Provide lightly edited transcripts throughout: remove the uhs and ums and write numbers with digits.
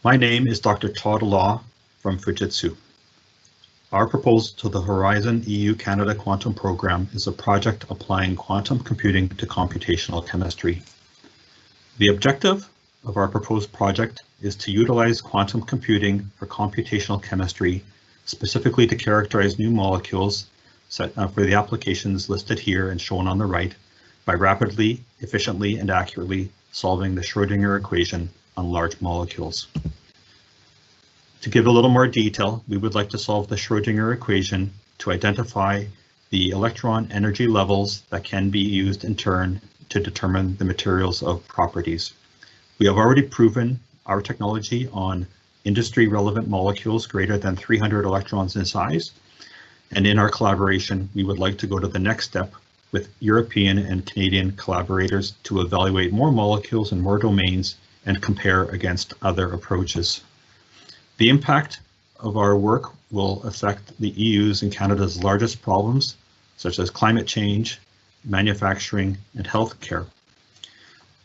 My name is Dr. Todd Law from Fujitsu. Our proposal to the Horizon EU-Canada Quantum Program is a project applying quantum computing to computational chemistry. The objective of our proposed project is to utilize quantum computing for computational chemistry, specifically to characterize new molecules for the applications listed here and shown on the right, by rapidly, efficiently, and accurately solving the Schrödinger equation on large molecules. To give a little more detail, we would like to solve the Schrödinger equation to identify the electron energy levels that can be used in turn to determine the materials of properties. We have already proven our technology on industry relevant molecules greater than 300 electrons in size. And in our collaboration, we would like to go to the next step with European and Canadian collaborators to evaluate more molecules and more domains and compare against other approaches. The impact of our work will affect the EU's and Canada's largest problems, such as climate change, manufacturing, and healthcare.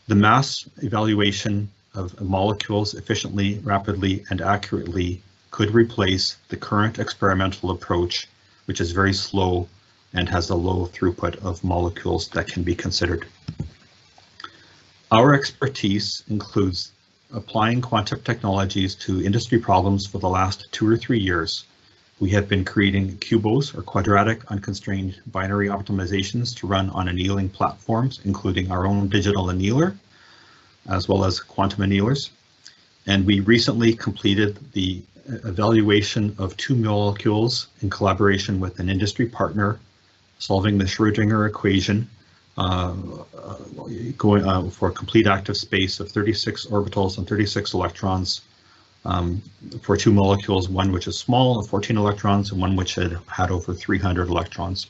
The mass evaluation of molecules efficiently, rapidly, and accurately could replace the current experimental approach, which is very slow and has a low throughput of molecules that can be considered. Our expertise includes applying quantum technologies to industry problems for the last 2 or 3 years. We have been creating QUBOs, or quadratic unconstrained binary optimizations, to run on annealing platforms, including our own digital annealer, as well as quantum annealers. And we recently completed the evaluation of 2 molecules in collaboration with an industry partner, solving the Schrödinger equation for a complete active space of 36 orbitals and 36 electrons for 2 molecules, one which is small of 14 electrons and one which had over 300 electrons.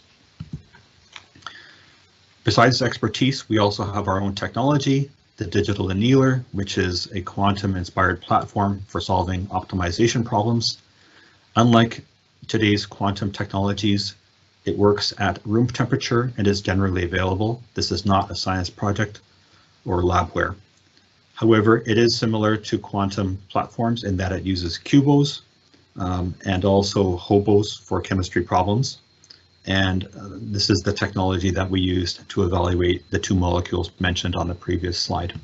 Besides expertise, we also have our own technology, the digital annealer, which is a quantum-inspired platform for solving optimization problems. Unlike today's quantum technologies, it works at room temperature and is generally available. This is not a science project or labware. However, it is similar to quantum platforms in that it uses QUBOs and also hobos for chemistry problems. And this is the technology that we used to evaluate the 2 molecules mentioned on the previous slide.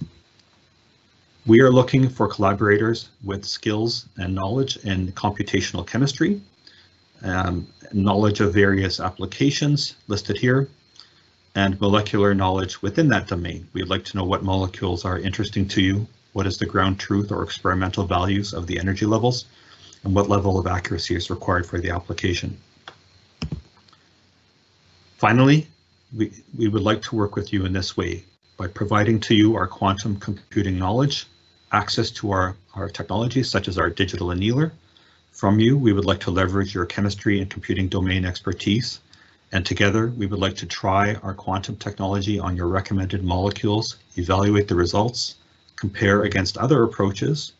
We are looking for collaborators with skills and knowledge in computational chemistry, knowledge of various applications listed here, and molecular knowledge within that domain. We'd like to know what molecules are interesting to you, what is the ground truth or experimental values of the energy levels, and what level of accuracy is required for the application. Finally, we would like to work with you in this way by providing to you our quantum computing knowledge, access to our technologies such as our digital annealer. From you, we would like to leverage your chemistry and computing domain expertise, and together we would like to try our quantum technology on your recommended molecules, evaluate the results, compare against other approaches,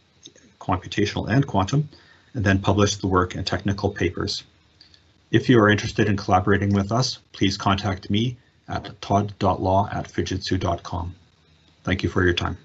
computational and quantum, and then publish the work in technical papers. If you are interested in collaborating with us, please contact me at todd.law@fujitsu.com. Thank you for your time.